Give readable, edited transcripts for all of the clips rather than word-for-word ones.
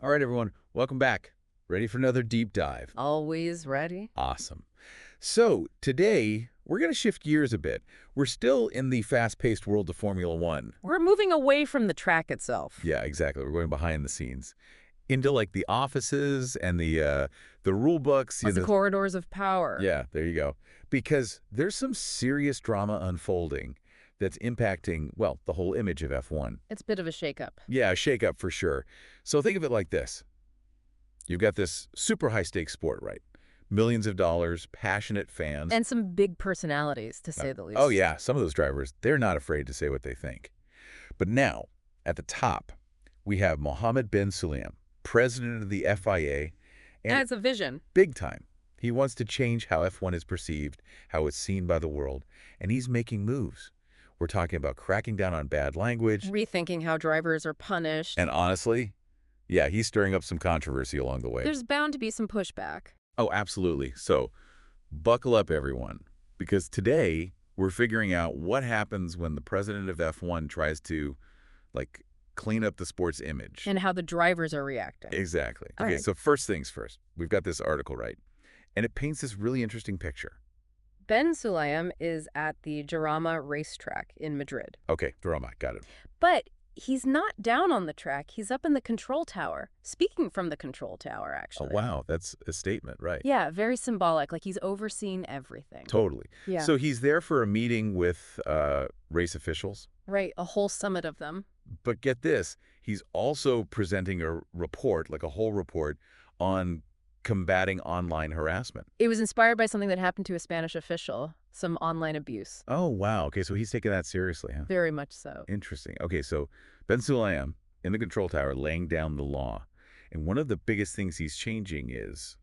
All right, everyone, welcome back. Ready for another deep dive? Always ready. Awesome. So today, we're going to shift gears a bit. We're still in the fast-paced world of Formula One. We're moving away from the track itself. Yeah, exactly. We're going behind the scenes into like the offices and the rule books. The corridors of power. Yeah, there you go. Because there's some serious drama unfolding that's impacting, well, the whole image of F1. It's a bit of a shakeup. Yeah, a shakeup for sure. So think of it like this. You've got this super high-stakes sport, right? Millions of dollars, passionate fans. And some big personalities, to say the least. Oh, yeah. Some of those drivers, they're not afraid to say what they think. But now, at the top, we have Mohammed bin Sulayem, president of the FIA. And it's a vision. Big time. He wants to change how F1 is perceived, how it's seen by the world, and he's making moves. We're talking about cracking down on bad language. Rethinking how drivers are punished. And honestly, yeah, he's stirring up some controversy along the way. There's bound to be some pushback. Oh, absolutely. So buckle up, everyone, because today we're figuring out what happens when the president of F1 tries to, like, clean up the sport's image. And how the drivers are reacting. Exactly. All Okay, right. so first things first. We've got this article, right? And it paints this really interesting picture. Ben Sulayem is at the Jarama racetrack in Madrid. Okay, drama, got it. But he's not down on the track. He's up in the control tower. Speaking from the control tower, Oh, actually. wow, that's a statement, right? Yeah, very symbolic. Like he's overseeing everything. Totally. Yeah. So he's there for a meeting with race officials. Right, a whole summit of them. But get this, he's also presenting a report, like a whole report, on combating online harassment. It was inspired by something that happened to a Spanish official, some online abuse. Oh, wow. Okay, so he's taking that seriously, huh? Very much so. Interesting. Okay, so Ben Sulayem in the control tower laying down the law. And one of the biggest things he's changing is,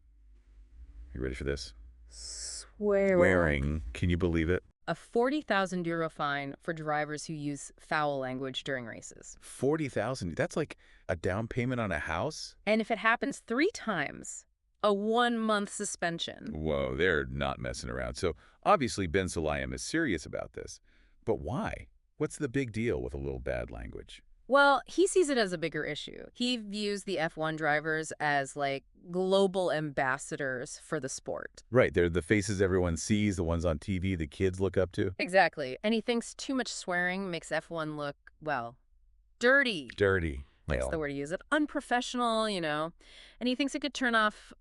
you ready for this? Swearing. Can you believe it? A 40,000 euro fine for drivers who use foul language during races. 40,000. That's like a down payment on a house? And if it happens 3 times, a 1-month suspension. Whoa, they're not messing around. So obviously Ben Sulayem is serious about this. But why? What's the big deal with a little bad language? Well, he sees it as a bigger issue. He views the F1 drivers as, like, global ambassadors for the sport. Right, they're the faces everyone sees, the ones on TV the kids look up to. Exactly. And he thinks too much swearing makes F1 look, well, dirty. Dirty. That's the word he uses. Unprofessional, you know. And he thinks it could turn off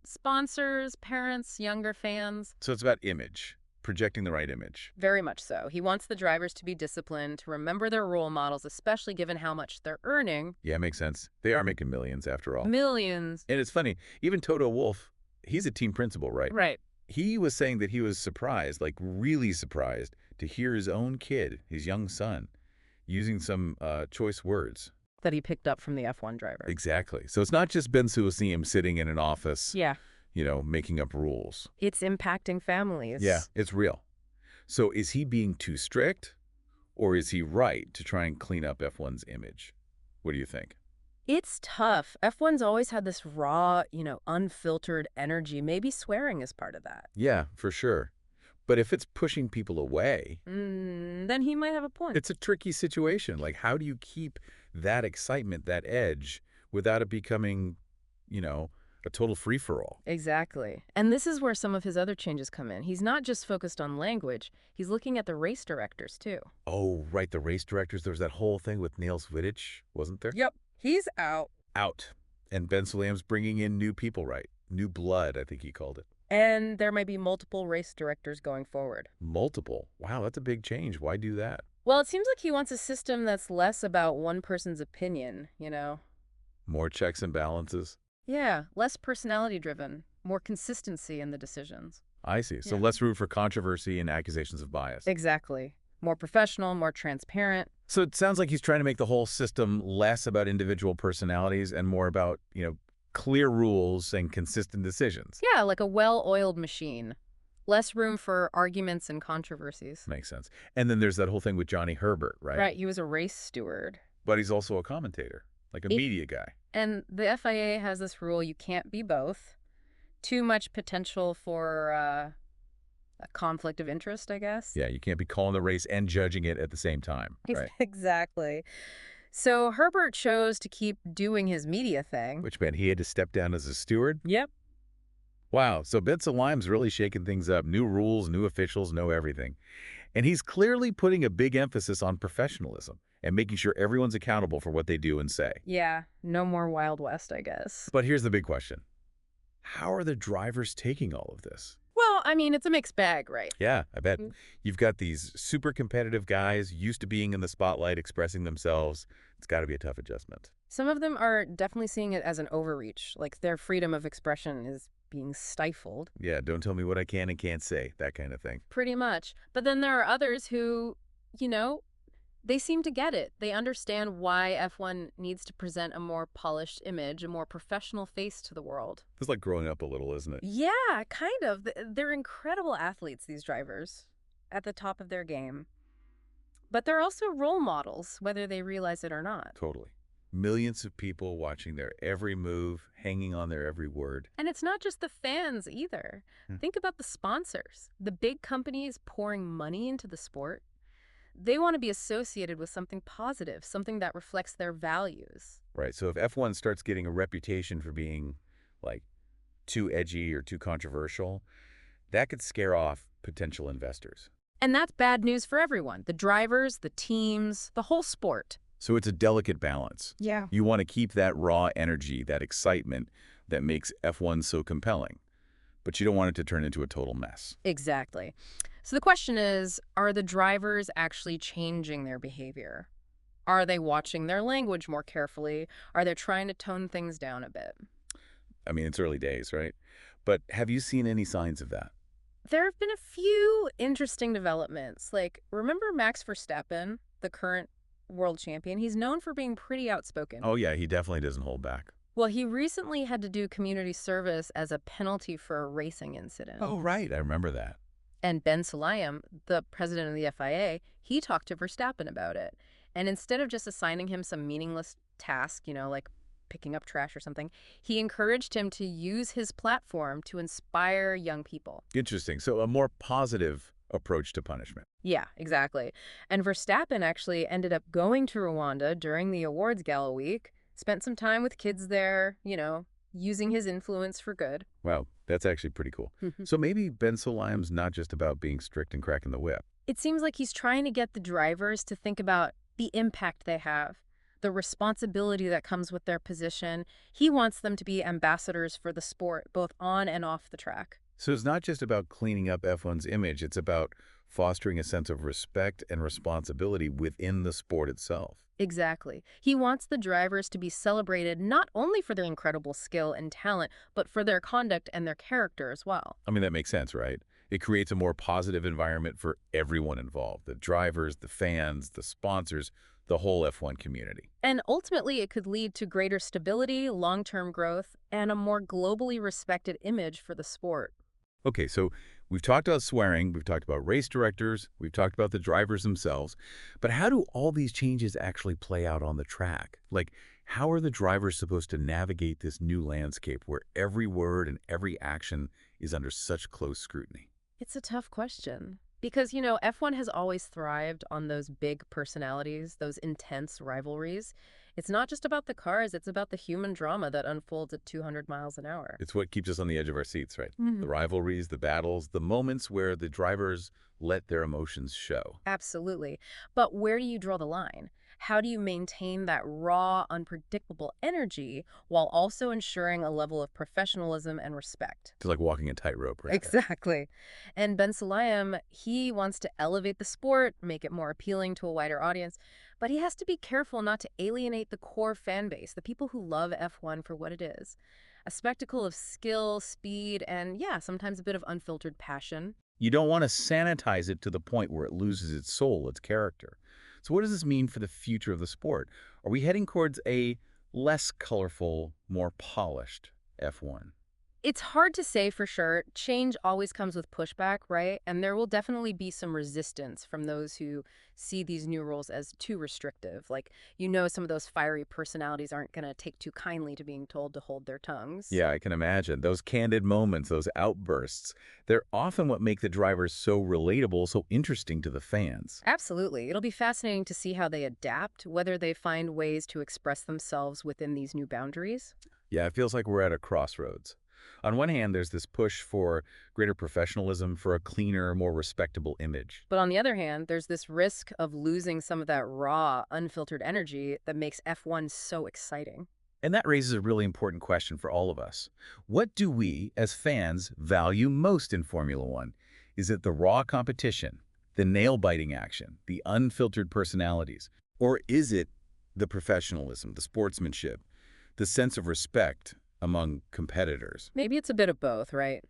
sponsors, parents, younger fans. So it's about image, projecting the right image. Very much so. He wants the drivers to be disciplined, to remember their role models, especially given how much they're earning. Yeah, makes sense. They are making millions after all. Millions. And it's funny, even Toto Wolff, he's a team principal, right? Right. He was saying that he was surprised, like really surprised, to hear his own kid, his young son, using some choice words. That he picked up from the F1 driver. Exactly. So it's not just Ben Sulayem sitting in an office, Yeah. you know, making up rules. It's impacting families. Yeah, it's real. So is he being too strict, or is he right to try and clean up F1's image? What do you think? It's tough. F1's always had this raw, you know, unfiltered energy. Maybe swearing is part of that. Yeah, for sure. But if it's pushing people away, Then he might have a point. it's a tricky situation. Like, how do you keep that excitement, that edge, without it becoming, you know, a total free-for-all? Exactly. And this is where some of his other changes come in. He's not just focused on language. He's looking at the race directors, too. Oh, right, the race directors. There was that whole thing with Niels Wittich, wasn't there? Yep. He's out. Out. And Ben Sulayem's bringing in new people, right? New blood, I think he called it. And there might be multiple race directors going forward. Multiple. Wow, that's a big change. Why do that? Well, it seems like he wants a system that's less about one person's opinion, you know? More checks and balances? Yeah, less personality-driven, more consistency in the decisions. I see. So Yeah. less room for controversy and accusations of bias. Exactly. More professional, more transparent. So it sounds like he's trying to make the whole system less about individual personalities and more about, you know, clear rules and consistent decisions. Yeah, like a well-oiled machine. Less room for arguments and controversies. Makes sense. And then there's that whole thing with Johnny Herbert, right? Right, he was a race steward. But he's also a commentator, like a media guy. And the FIA has this rule, you can't be both. Too much potential for a conflict of interest, I guess. Yeah, you can't be calling the race and judging it at the same time, right? Exactly. So Herbert chose to keep doing his media thing. Which meant he had to step down as a steward? Yep. Wow, so Ben Sulayem's really shaking things up. New rules, new officials, know everything. And he's clearly putting a big emphasis on professionalism and making sure everyone's accountable for what they do and say. Yeah, no more Wild West, I guess. But here's the big question. How are the drivers taking all of this? Well, I mean, it's a mixed bag, right? Yeah, I bet. You've got these super competitive guys used to being in the spotlight, expressing themselves. It's got to be a tough adjustment. Some of them are definitely seeing it as an overreach, like their freedom of expression is being stifled. Yeah, don't tell me what I can and can't say, that kind of thing. Pretty much. But then there are others who, you know, they seem to get it. They understand why F1 needs to present a more polished image, a more professional face to the world. It's like growing up a little, isn't it? Yeah, kind of. They're incredible athletes, these drivers, at the top of their game. But they're also role models, whether they realize it or not. Totally. Millions of people watching their every move, hanging on their every word. And it's not just the fans either. Think about the sponsors, the big companies pouring money into the sport. They want to be associated with something positive, something that reflects their values. Right, so if F1 starts getting a reputation for being, like, too edgy or too controversial, that could scare off potential investors. And that's bad news for everyone, the drivers, the teams, the whole sport. So it's a delicate balance. Yeah. You want to keep that raw energy, that excitement that makes F1 so compelling, but you don't want it to turn into a total mess. Exactly. So the question is, are the drivers actually changing their behavior? Are they watching their language more carefully? Are they trying to tone things down a bit? I mean, it's early days, right? But have you seen any signs of that? There have been a few interesting developments. Like, remember Max Verstappen, the current world champion? He's known for being pretty outspoken. Oh, yeah, he definitely doesn't hold back. Well, he recently had to do community service as a penalty for a racing incident. Oh, right, I remember that. And Ben Sulayem, the president of the FIA, he talked to Verstappen about it. And instead of just assigning him some meaningless task, like picking up trash or something, he encouraged him to use his platform to inspire young people. Interesting. So a more positive approach to punishment. Yeah, exactly. And Verstappen actually ended up going to Rwanda during the awards gala week, spent some time with kids there, using his influence for good. Wow, that's actually pretty cool. So maybe Ben Sulayem's not just about being strict and cracking the whip. It seems like he's trying to get the drivers to think about the impact they have, the responsibility that comes with their position. He wants them to be ambassadors for the sport, both on and off the track. So it's not just about cleaning up F1's image, it's about fostering a sense of respect and responsibility within the sport itself. Exactly. He wants the drivers to be celebrated not only for their incredible skill and talent, but for their conduct and their character as well. I mean, that makes sense, right? It creates a more positive environment for everyone involved, the drivers, the fans, the sponsors, the whole F1 community. And ultimately, it could lead to greater stability, long-term growth, and a more globally respected image for the sport. Okay, so we've talked about swearing, we've talked about race directors, we've talked about the drivers themselves, but how do all these changes actually play out on the track? Like, how are the drivers supposed to navigate this new landscape where every word and every action is under such close scrutiny? It's a tough question. Because, F1 has always thrived on those big personalities, those intense rivalries. It's not just about the cars, it's about the human drama that unfolds at 200 miles an hour. It's what keeps us on the edge of our seats, right? The rivalries, the battles, the moments where the drivers let their emotions show. Absolutely. But where do you draw the line? How do you maintain that raw, unpredictable energy while also ensuring a level of professionalism and respect? It's like walking a tightrope, right? Exactly. And Ben Sulayem, he wants to elevate the sport, make it more appealing to a wider audience, but he has to be careful not to alienate the core fan base, the people who love F1 for what it is. A spectacle of skill, speed, and sometimes a bit of unfiltered passion. You don't want to sanitize it to the point where it loses its soul, its character. So what does this mean for the future of the sport? Are we heading towards a less colorful, more polished F1? It's hard to say for sure. Change always comes with pushback, right? And there will definitely be some resistance from those who see these new rules as too restrictive. Like, some of those fiery personalities aren't going to take too kindly to being told to hold their tongues. Yeah, I can imagine. Those candid moments, those outbursts, they're often what make the drivers so relatable, so interesting to the fans. Absolutely. It'll be fascinating to see how they adapt, whether they find ways to express themselves within these new boundaries. Yeah, it feels like we're at a crossroads. On one hand, there's this push for greater professionalism, for a cleaner, more respectable image. But on the other hand, there's this risk of losing some of that raw, unfiltered energy that makes F1 so exciting. And that raises a really important question for all of us. What do we, as fans, value most in Formula One? Is it the raw competition, the nail-biting action, the unfiltered personalities? Or is it the professionalism, the sportsmanship, the sense of respect among competitors? Maybe it's a bit of both, right?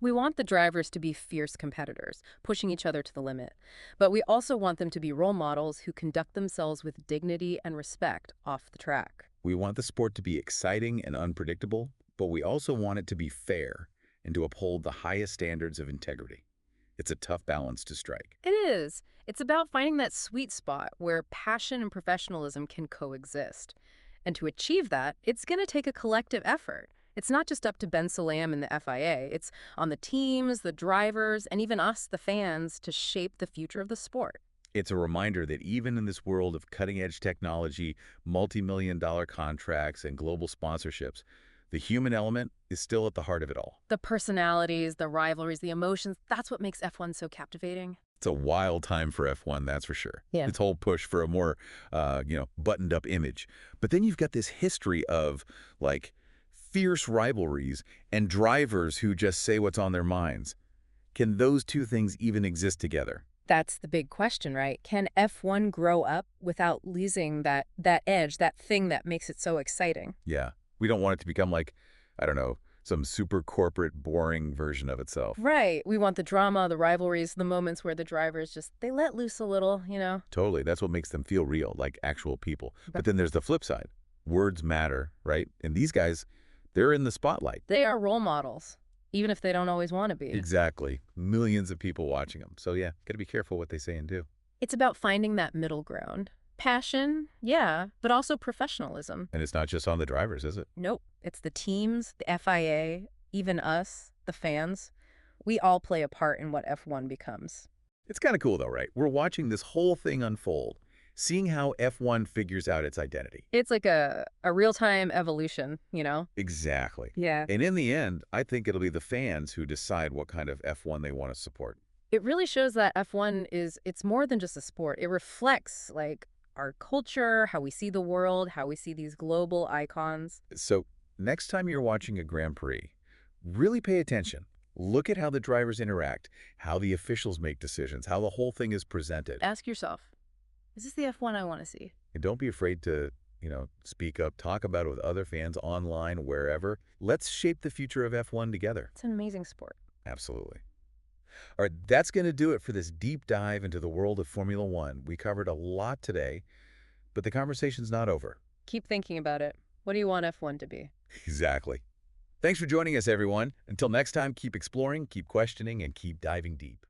We want the drivers to be fierce competitors, pushing each other to the limit. But we also want them to be role models who conduct themselves with dignity and respect off the track. We want the sport to be exciting and unpredictable, but we also want it to be fair and to uphold the highest standards of integrity. It's a tough balance to strike. It is. It's about finding that sweet spot where passion and professionalism can coexist. And to achieve that, it's going to take a collective effort. It's not just up to Ben Sulayem and the FIA. It's on the teams, the drivers, and even us, the fans, to shape the future of the sport. It's a reminder that even in this world of cutting-edge technology, multi-million-dollar contracts, and global sponsorships, the human element is still at the heart of it all. The personalities, the rivalries, the emotions, that's what makes F1 so captivating. It's a wild time for F1, that's for sure. Yeah. Its whole push for a more, buttoned-up image. But then you've got this history of, like, fierce rivalries and drivers who just say what's on their minds. Can those two things even exist together? That's the big question, right? Can F1 grow up without losing that edge, that thing that makes it so exciting? Yeah. We don't want it to become like, I don't know, some super corporate, boring version of itself. Right. We want the drama, the rivalries, the moments where the drivers they let loose a little. Totally. That's what makes them feel real, like actual people. But then there's the flip side. Words matter, right? And these guys, they're in the spotlight. They are role models, even if they don't always want to be. Exactly. Millions of people watching them. So yeah, got to be careful what they say and do. It's about finding that middle ground. Passion, yeah, but also professionalism. And it's not just on the drivers, is it? Nope. It's the teams, the FIA, even us, the fans. We all play a part in what F1 becomes. It's kind of cool though, right? We're watching this whole thing unfold, seeing how F1 figures out its identity. It's like a real-time evolution. Exactly. Yeah. And in the end, I think it'll be the fans who decide what kind of F1 they want to support. It really shows that F1 it's more than just a sport. It reflects, our culture, how we see the world, how we see these global icons. So next time you're watching a Grand Prix, really pay attention. Look at how the drivers interact, how the officials make decisions, how the whole thing is presented. Ask yourself, is this the F1 I want to see? And don't be afraid to, speak up, talk about it with other fans online, wherever. Let's shape the future of F1 together. It's an amazing sport. Absolutely. All right, that's going to do it for this deep dive into the world of Formula One. We covered a lot today, but the conversation's not over. Keep thinking about it. What do you want F1 to be? Exactly. Thanks for joining us, everyone. Until next time, keep exploring, keep questioning, and keep diving deep.